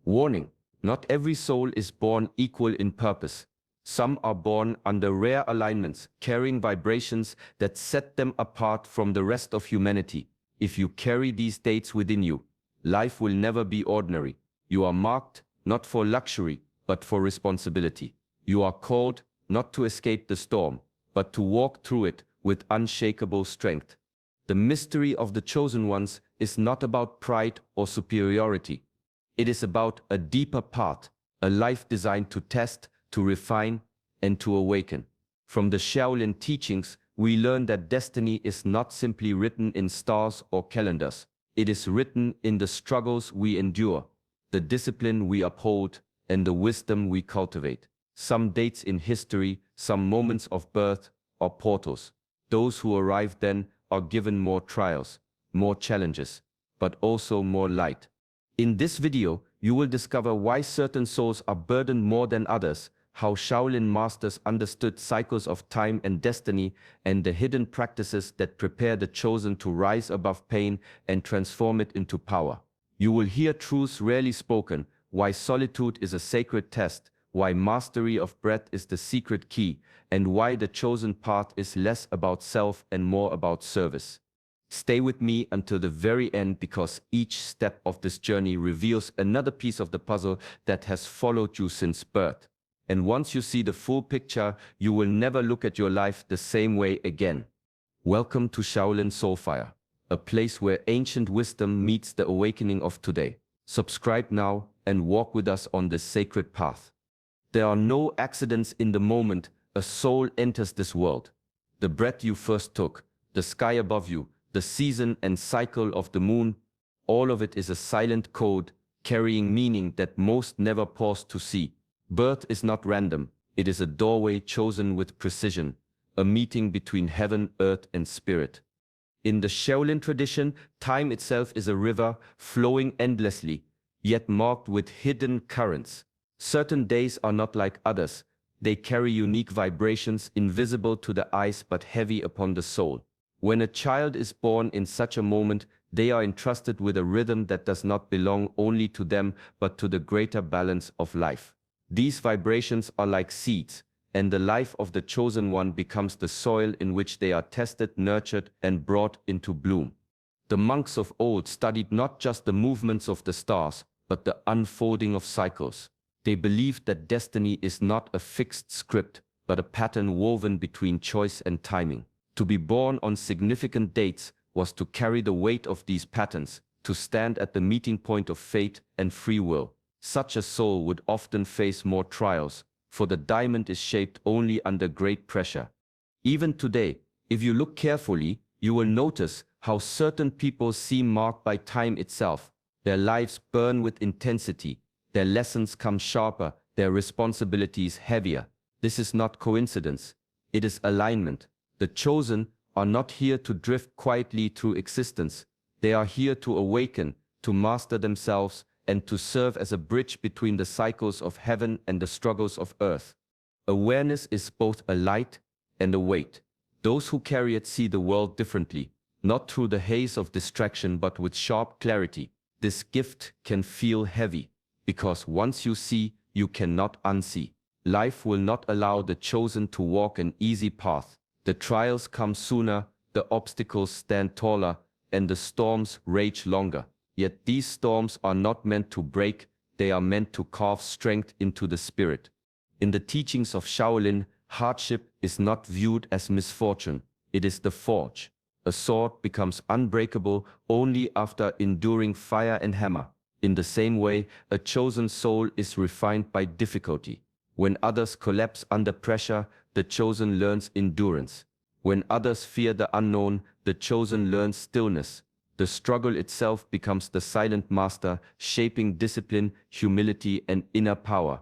Warning: not every soul is born equal in purpose. Some are born under rare alignments, carrying vibrations that set them apart from the rest of humanity. If you carry these dates within you, life will never be ordinary. You are marked, not for luxury, but for responsibility. You are called, not to escape the storm, but to walk through it with unshakable strength. The mystery of the chosen ones is not about pride or superiority. It is about a deeper path, a life designed to test, to refine, and to awaken. From the Shaolin teachings, we learn that destiny is not simply written in stars or calendars. It is written in the struggles we endure, the discipline we uphold, and the wisdom we cultivate. Some dates in history, some moments of birth, are portals. Those who arrive then are given more trials, more challenges, but also more light. In this video, you will discover why certain souls are burdened more than others, how Shaolin masters understood cycles of time and destiny, and the hidden practices that prepare the chosen to rise above pain and transform it into power. You will hear truths rarely spoken, why solitude is a sacred test, why mastery of breath is the secret key, and why the chosen path is less about self and more about service. Stay with me until the very end, because each step of this journey reveals another piece of the puzzle that has followed you since birth. And once you see the full picture, you will never look at your life the same way again. Welcome to Shaolin Soulfire, a place where ancient wisdom meets the awakening of today. Subscribe now and walk with us on this sacred path. There are no accidents in the moment a soul enters this world. The breath you first took, the sky above you, the season and cycle of the moon, all of it is a silent code carrying meaning that most never pause to see. Birth is not random, it is a doorway chosen with precision, a meeting between heaven, earth, and spirit. In the Shaolin tradition, time itself is a river flowing endlessly, yet marked with hidden currents. Certain days are not like others. They carry unique vibrations, invisible to the eyes but heavy upon the soul. When a child is born in such a moment, they are entrusted with a rhythm that does not belong only to them but to the greater balance of life. These vibrations are like seeds, and the life of the chosen one becomes the soil in which they are tested, nurtured, and brought into bloom. The monks of old studied not just the movements of the stars, but the unfolding of cycles. They believed that destiny is not a fixed script, but a pattern woven between choice and timing. To be born on significant dates was to carry the weight of these patterns, to stand at the meeting point of fate and free will. Such a soul would often face more trials, for the diamond is shaped only under great pressure. Even today, if you look carefully, you will notice how certain people seem marked by time itself. Their lives burn with intensity, their lessons come sharper, their responsibilities heavier. This is not coincidence, it is alignment. The chosen are not here to drift quietly through existence. They are here to awaken, to master themselves, and to serve as a bridge between the cycles of heaven and the struggles of earth. Awareness is both a light and a weight. Those who carry it see the world differently, not through the haze of distraction but with sharp clarity. This gift can feel heavy, because once you see, you cannot unsee. Life will not allow the chosen to walk an easy path. The trials come sooner, the obstacles stand taller, and the storms rage longer. Yet these storms are not meant to break, they are meant to carve strength into the spirit. In the teachings of Shaolin, hardship is not viewed as misfortune, it is the forge. A sword becomes unbreakable only after enduring fire and hammer. In the same way, a chosen soul is refined by difficulty. When others collapse under pressure, the chosen learns endurance. When others fear the unknown, the chosen learns stillness. The struggle itself becomes the silent master, shaping discipline, humility, and inner power.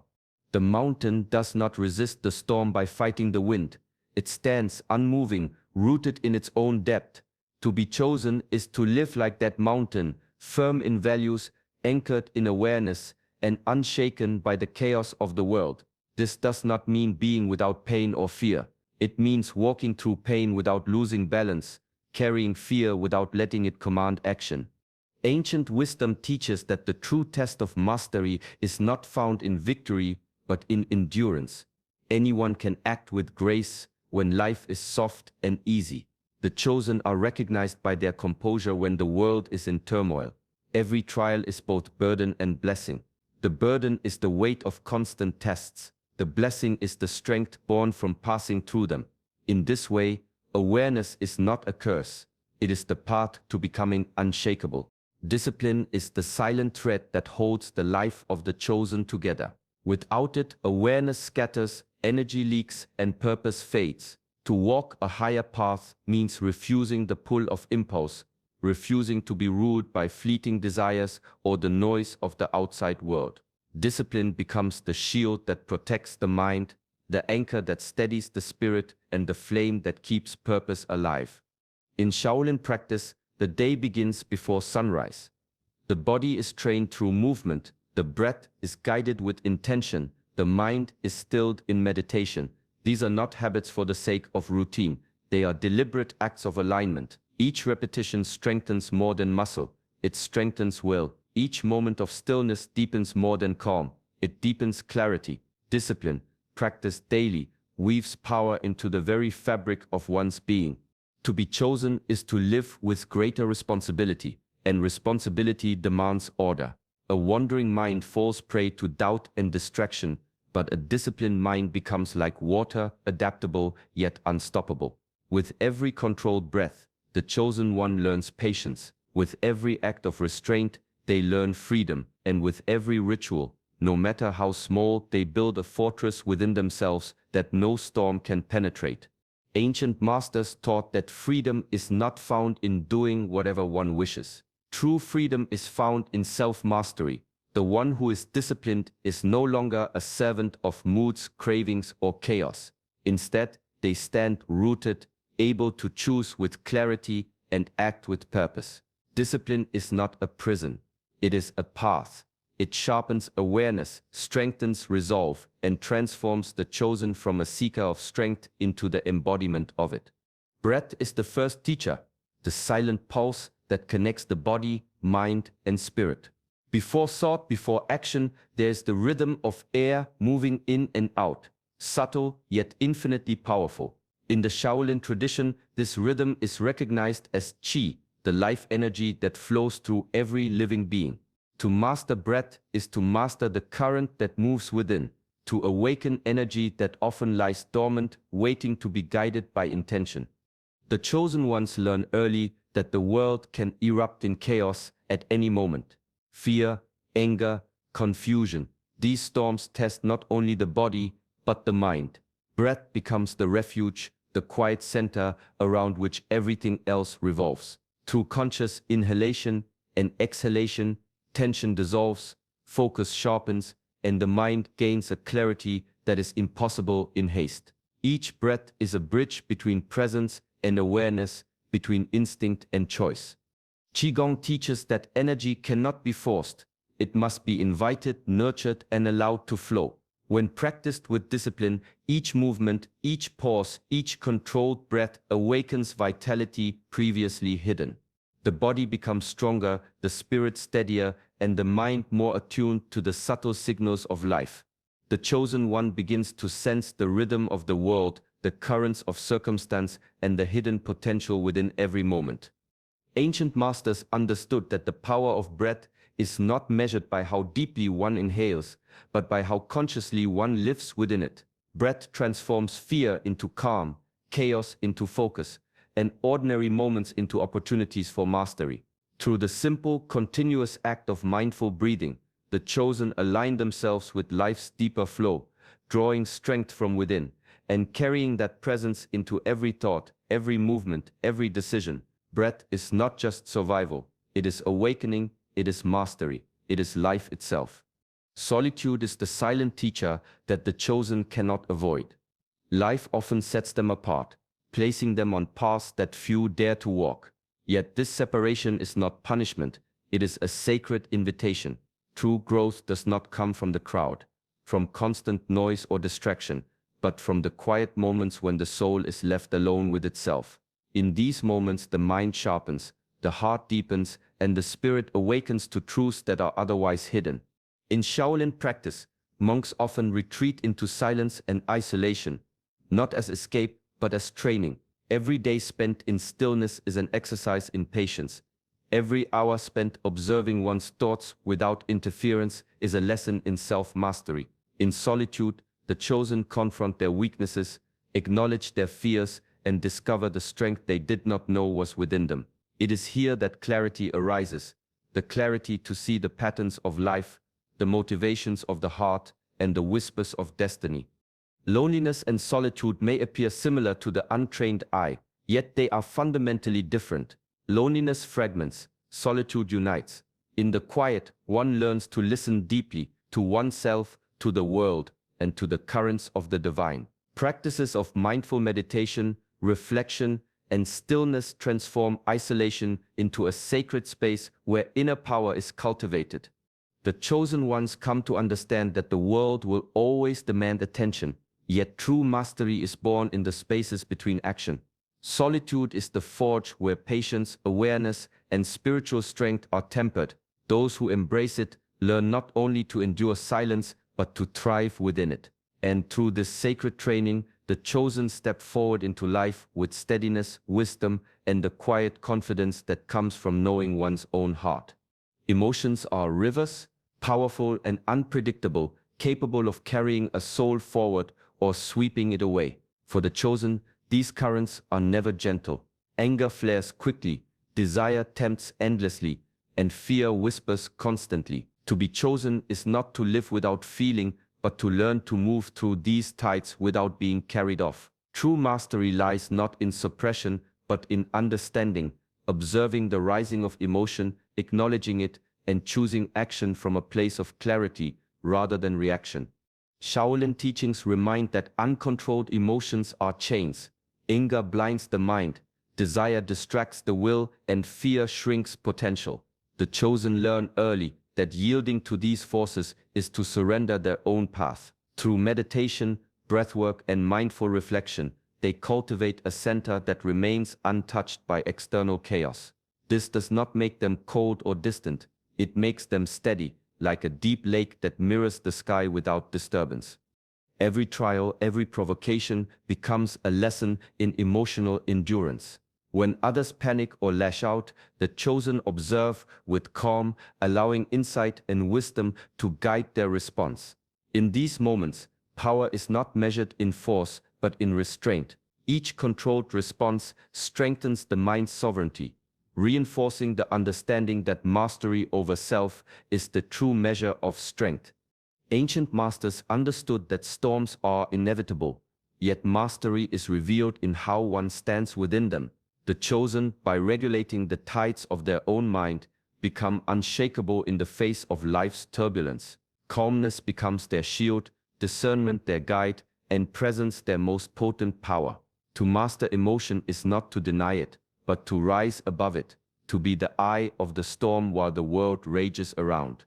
The mountain does not resist the storm by fighting the wind. It stands unmoving, rooted in its own depth. To be chosen is to live like that mountain, firm in values, anchored in awareness, and unshaken by the chaos of the world. This does not mean being without pain or fear. It means walking through pain without losing balance, carrying fear without letting it command action. Ancient wisdom teaches that the true test of mastery is not found in victory, but in endurance. Anyone can act with grace when life is soft and easy. The chosen are recognized by their composure when the world is in turmoil. Every trial is both burden and blessing. The burden is the weight of constant tests. The blessing is the strength born from passing through them. In this way, awareness is not a curse. It is the path to becoming unshakable. Discipline is the silent thread that holds the life of the chosen together. Without it, awareness scatters, energy leaks, and purpose fades. To walk a higher path means refusing the pull of impulse, refusing to be ruled by fleeting desires or the noise of the outside world. Discipline becomes the shield that protects the mind, the anchor that steadies the spirit, and the flame that keeps purpose alive. In Shaolin practice, the day begins before sunrise. The body is trained through movement, the breath is guided with intention, the mind is stilled in meditation. These are not habits for the sake of routine, they are deliberate acts of alignment. Each repetition strengthens more than muscle, it strengthens will. Each moment of stillness deepens more than calm, it deepens clarity. Discipline, practiced daily, weaves power into the very fabric of one's being. To be chosen is to live with greater responsibility, and responsibility demands order. A wandering mind falls prey to doubt and distraction, but a disciplined mind becomes like water, adaptable yet unstoppable. With every controlled breath, the chosen one learns patience. With every act of restraint, they learn freedom, and with every ritual, no matter how small, they build a fortress within themselves that no storm can penetrate. Ancient masters taught that freedom is not found in doing whatever one wishes. True freedom is found in self-mastery. The one who is disciplined is no longer a servant of moods, cravings, or chaos. Instead, they stand rooted, able to choose with clarity and act with purpose. Discipline is not a prison. It is a path. It sharpens awareness, strengthens resolve, and transforms the chosen from a seeker of strength into the embodiment of it. Breath is the first teacher, the silent pulse that connects the body, mind, and spirit. Before thought, before action, there is the rhythm of air moving in and out, subtle yet infinitely powerful. In the Shaolin tradition, this rhythm is recognized as qi, the life energy that flows through every living being. To master breath is to master the current that moves within, to awaken energy that often lies dormant, waiting to be guided by intention. The chosen ones learn early that the world can erupt in chaos at any moment. Fear, anger, confusion. These storms test not only the body, but the mind. Breath becomes the refuge, the quiet center around which everything else revolves. Through conscious inhalation and exhalation, tension dissolves, focus sharpens, and the mind gains a clarity that is impossible in haste. Each breath is a bridge between presence and awareness, between instinct and choice. Qigong teaches that energy cannot be forced. It must be invited, nurtured, and allowed to flow. When practiced with discipline, each movement, each pause, each controlled breath awakens vitality previously hidden. The body becomes stronger, the spirit steadier, and the mind more attuned to the subtle signals of life. The chosen one begins to sense the rhythm of the world, the currents of circumstance, and the hidden potential within every moment. Ancient masters understood that the power of breath is not measured by how deeply one inhales, but by how consciously one lives within it. Breath transforms fear into calm, chaos into focus, and ordinary moments into opportunities for mastery. Through the simple, continuous act of mindful breathing, the chosen align themselves with life's deeper flow, drawing strength from within, and carrying that presence into every thought, every movement, every decision. Breath is not just survival, it is awakening, it is mastery, it is life itself. Solitude is the silent teacher that the chosen cannot avoid. Life often sets them apart, placing them on paths that few dare to walk. Yet this separation is not punishment, it is a sacred invitation. True growth does not come from the crowd, from constant noise or distraction, but from the quiet moments when the soul is left alone with itself. In these moments the mind sharpens, the heart deepens, and the spirit awakens to truths that are otherwise hidden. In Shaolin practice, monks often retreat into silence and isolation, not as escape, but as training. Every day spent in stillness is an exercise in patience. Every hour spent observing one's thoughts without interference is a lesson in self-mastery. In solitude, the chosen confront their weaknesses, acknowledge their fears, and discover the strength they did not know was within them. It is here that clarity arises, the clarity to see the patterns of life, the motivations of the heart, and the whispers of destiny. Loneliness and solitude may appear similar to the untrained eye, yet they are fundamentally different. Loneliness fragments, solitude unites. In the quiet, one learns to listen deeply to oneself, to the world, and to the currents of the divine. Practices of mindful meditation, reflection, and stillness transform isolation into a sacred space where inner power is cultivated. The chosen ones come to understand that the world will always demand attention, yet true mastery is born in the spaces between action. Solitude is the forge where patience, awareness, and spiritual strength are tempered. Those who embrace it learn not only to endure silence, but to thrive within it. And through this sacred training, the chosen step forward into life with steadiness, wisdom, and the quiet confidence that comes from knowing one's own heart. Emotions are rivers, powerful and unpredictable, capable of carrying a soul forward or sweeping it away. For the chosen, these currents are never gentle. Anger flares quickly, desire tempts endlessly, and fear whispers constantly. To be chosen is not to live without feeling, but to learn to move through these tides without being carried off. True mastery lies not in suppression, but in understanding, observing the rising of emotion, acknowledging it, and choosing action from a place of clarity rather than reaction. Shaolin teachings remind that uncontrolled emotions are chains. Anger blinds the mind, desire distracts the will, and fear shrinks potential. The chosen learn early that yielding to these forces is to surrender their own path. Through meditation, breathwork, and mindful reflection, they cultivate a center that remains untouched by external chaos. This does not make them cold or distant. It makes them steady, like a deep lake that mirrors the sky without disturbance. Every trial, every provocation becomes a lesson in emotional endurance. When others panic or lash out, the chosen observe with calm, allowing insight and wisdom to guide their response. In these moments, power is not measured in force, but in restraint. Each controlled response strengthens the mind's sovereignty, reinforcing the understanding that mastery over self is the true measure of strength. Ancient masters understood that storms are inevitable, yet mastery is revealed in how one stands within them. The chosen, by regulating the tides of their own mind, become unshakable in the face of life's turbulence. Calmness becomes their shield, discernment their guide, and presence their most potent power. To master emotion is not to deny it, but to rise above it, to be the eye of the storm while the world rages around.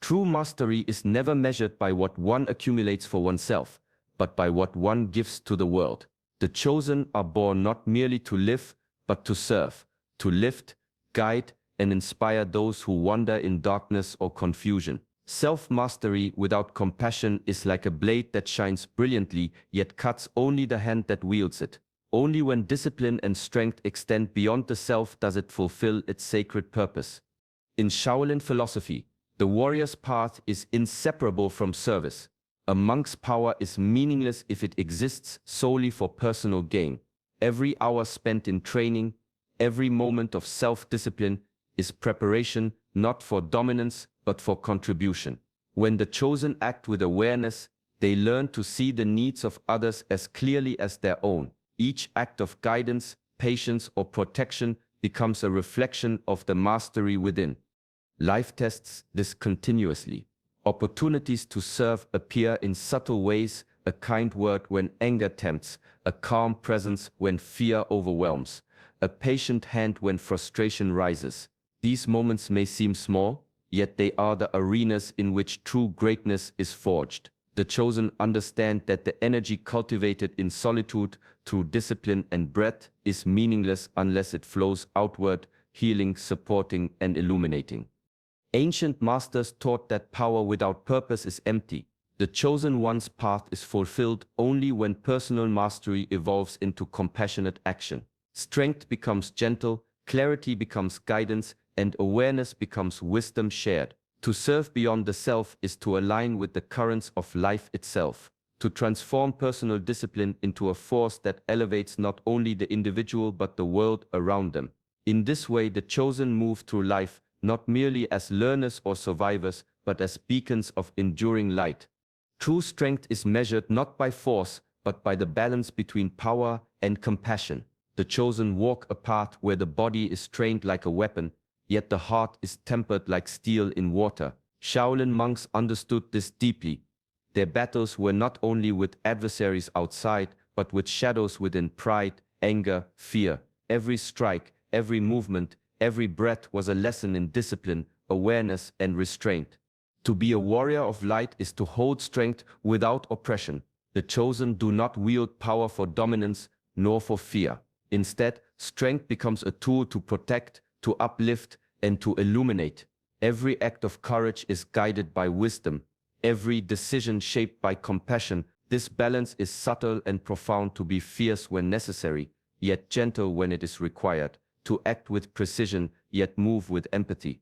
True mastery is never measured by what one accumulates for oneself, but by what one gives to the world. The chosen are born not merely to live, but to serve, to lift, guide, and inspire those who wander in darkness or confusion. Self-mastery without compassion is like a blade that shines brilliantly, yet cuts only the hand that wields it. Only when discipline and strength extend beyond the self does it fulfill its sacred purpose. In Shaolin philosophy, the warrior's path is inseparable from service. A monk's power is meaningless if it exists solely for personal gain. Every hour spent in training, every moment of self-discipline is preparation not for dominance but for contribution. When the chosen act with awareness, they learn to see the needs of others as clearly as their own. Each act of guidance, patience, or protection becomes a reflection of the mastery within. Life tests this continuously. Opportunities to serve appear in subtle ways, a kind word when anger tempts, a calm presence when fear overwhelms, a patient hand when frustration rises. These moments may seem small, yet they are the arenas in which true greatness is forged. The chosen understand that the energy cultivated in solitude through discipline and breath is meaningless unless it flows outward, healing, supporting, and illuminating. Ancient masters taught that power without purpose is empty. The chosen one's path is fulfilled only when personal mastery evolves into compassionate action. Strength becomes gentle, clarity becomes guidance, and awareness becomes wisdom shared. To serve beyond the self is to align with the currents of life itself, to transform personal discipline into a force that elevates not only the individual but the world around them. In this way, the chosen move through life not merely as learners or survivors, but as beacons of enduring light. True strength is measured not by force, but by the balance between power and compassion. The chosen walk a path where the body is trained like a weapon, yet the heart is tempered like steel in water. Shaolin monks understood this deeply. Their battles were not only with adversaries outside, but with shadows within: pride, anger, fear. Every strike, every movement, every breath was a lesson in discipline, awareness, and restraint. To be a warrior of light is to hold strength without oppression. The chosen do not wield power for dominance, nor for fear. Instead, strength becomes a tool to protect, to uplift, and to illuminate. Every act of courage is guided by wisdom, every decision shaped by compassion. This balance is subtle and profound: to be fierce when necessary, yet gentle when it is required, to act with precision, yet move with empathy.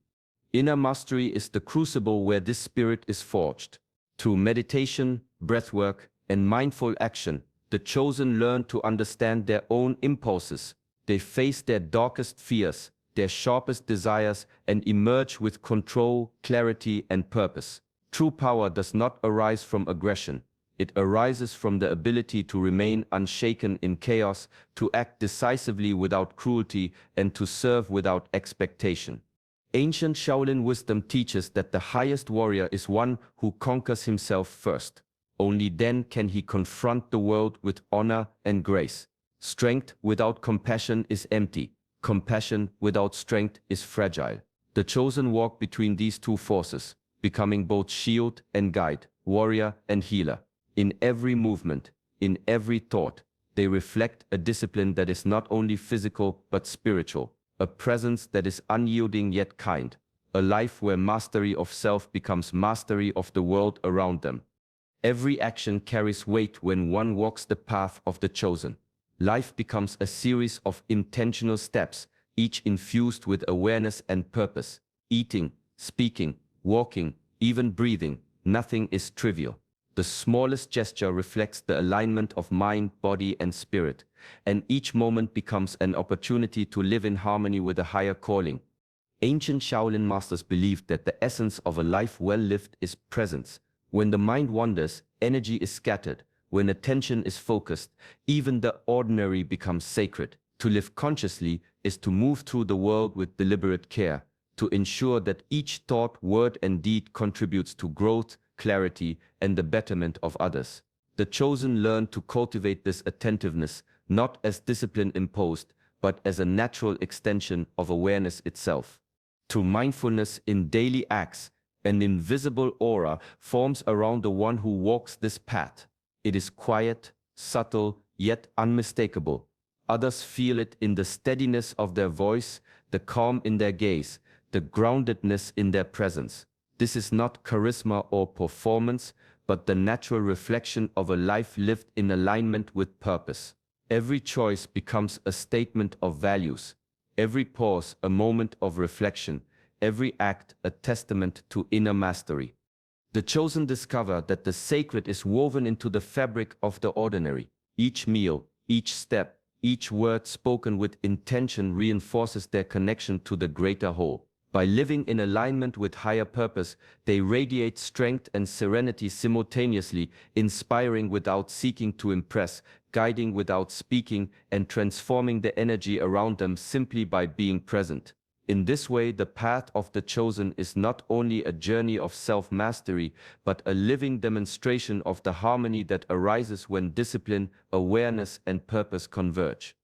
Inner mastery is the crucible where this spirit is forged. Through meditation, breathwork, and mindful action, the chosen learn to understand their own impulses. They face their darkest fears, their sharpest desires, and emerge with control, clarity, and purpose. True power does not arise from aggression. It arises from the ability to remain unshaken in chaos, to act decisively without cruelty, and to serve without expectation. Ancient Shaolin wisdom teaches that the highest warrior is one who conquers himself first. Only then can he confront the world with honor and grace. Strength without compassion is empty. Compassion without strength is fragile. The chosen walk between these two forces, becoming both shield and guide, warrior and healer. In every movement, in every thought, they reflect a discipline that is not only physical but spiritual, a presence that is unyielding yet kind, a life where mastery of self becomes mastery of the world around them. Every action carries weight when one walks the path of the chosen. Life becomes a series of intentional steps, each infused with awareness and purpose. Eating, speaking, walking, even breathing, nothing is trivial. The smallest gesture reflects the alignment of mind, body, and spirit, and each moment becomes an opportunity to live in harmony with a higher calling. Ancient Shaolin masters believed that the essence of a life well lived is presence. When the mind wanders, energy is scattered. When attention is focused, even the ordinary becomes sacred. To live consciously is to move through the world with deliberate care, to ensure that each thought, word, and deed contributes to growth, clarity, and the betterment of others. The chosen learn to cultivate this attentiveness, not as discipline imposed, but as a natural extension of awareness itself. Through mindfulness in daily acts, an invisible aura forms around the one who walks this path. It is quiet, subtle, yet unmistakable. Others feel it in the steadiness of their voice, the calm in their gaze, the groundedness in their presence. This is not charisma or performance, but the natural reflection of a life lived in alignment with purpose. Every choice becomes a statement of values, every pause a moment of reflection, every act a testament to inner mastery. The chosen discover that the sacred is woven into the fabric of the ordinary. Each meal, each step, each word spoken with intention reinforces their connection to the greater whole. By living in alignment with higher purpose, they radiate strength and serenity simultaneously, inspiring without seeking to impress, guiding without speaking, and transforming the energy around them simply by being present. In this way, the path of the chosen is not only a journey of self-mastery, but a living demonstration of the harmony that arises when discipline, awareness, and purpose converge.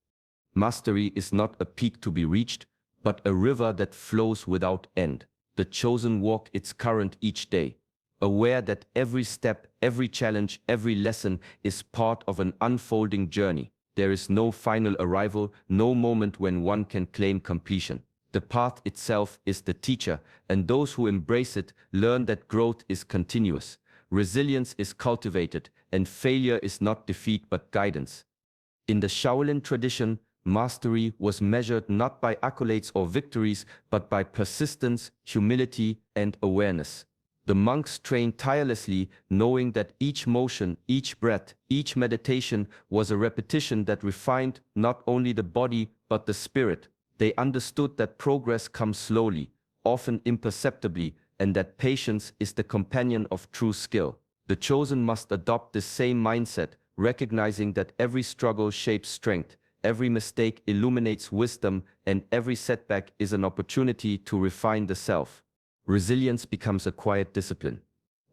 Mastery is not a peak to be reached, but a river that flows without end. The chosen walk its current each day, aware that every step, every challenge, every lesson is part of an unfolding journey. There is no final arrival, no moment when one can claim completion. The path itself is the teacher, and those who embrace it learn that growth is continuous, resilience is cultivated, and failure is not defeat but guidance. In the Shaolin tradition, mastery was measured not by accolades or victories, but by persistence, humility, and awareness. The monks trained tirelessly, knowing that each motion, each breath, each meditation was a repetition that refined not only the body but the spirit. They understood that progress comes slowly, often imperceptibly, and that patience is the companion of true skill. The chosen must adopt this same mindset, recognizing that every struggle shapes strength, every mistake illuminates wisdom, and every setback is an opportunity to refine the self. Resilience becomes a quiet discipline.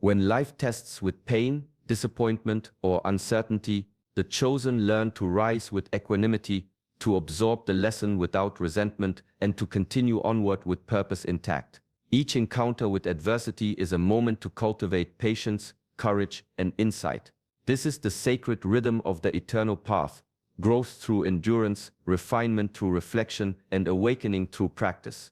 When life tests with pain, disappointment, or uncertainty, the chosen learn to rise with equanimity, to absorb the lesson without resentment, and to continue onward with purpose intact. Each encounter with adversity is a moment to cultivate patience, courage, and insight. This is the sacred rhythm of the eternal path: growth through endurance, refinement through reflection, and awakening through practice.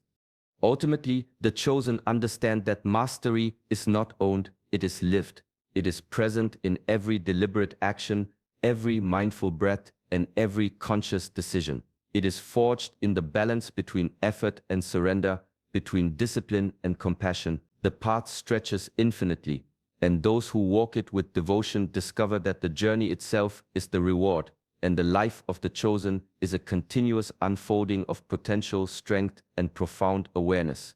Ultimately, the chosen understand that mastery is not owned, it is lived. It is present in every deliberate action, every mindful breath, and every conscious decision. It is forged in the balance between effort and surrender, between discipline and compassion. The path stretches infinitely, and those who walk it with devotion discover that the journey itself is the reward, and the life of the chosen is a continuous unfolding of potential, strength, and profound awareness.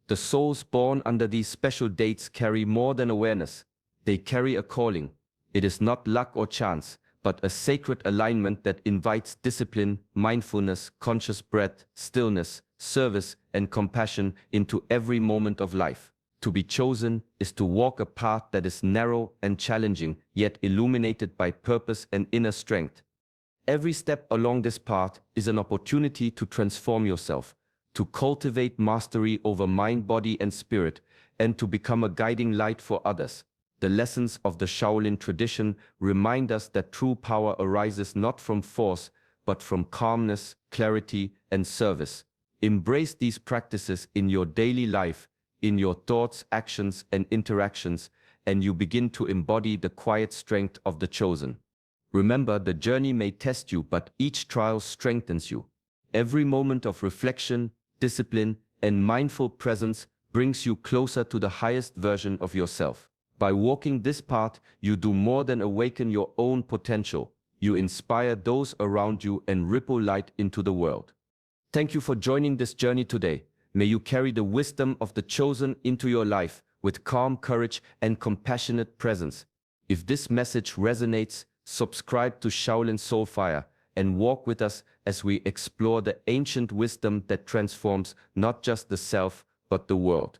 The souls born under these special dates carry more than awareness. They carry a calling. It is not luck or chance, but a sacred alignment that invites discipline, mindfulness, conscious breath, stillness, service, and compassion into every moment of life. To be chosen is to walk a path that is narrow and challenging, yet illuminated by purpose and inner strength. Every step along this path is an opportunity to transform yourself, to cultivate mastery over mind, body, and spirit, and to become a guiding light for others. The lessons of the Shaolin tradition remind us that true power arises not from force, but from calmness, clarity, and service. Embrace these practices in your daily life, in your thoughts, actions, and interactions, and you begin to embody the quiet strength of the chosen. Remember, the journey may test you, but each trial strengthens you. Every moment of reflection, discipline, and mindful presence brings you closer to the highest version of yourself. By walking this path, you do more than awaken your own potential. You inspire those around you and ripple light into the world. Thank you for joining this journey today. May you carry the wisdom of the chosen into your life with calm courage and compassionate presence. If this message resonates, subscribe to Shaolin Soulfire and walk with us as we explore the ancient wisdom that transforms not just the self, but the world.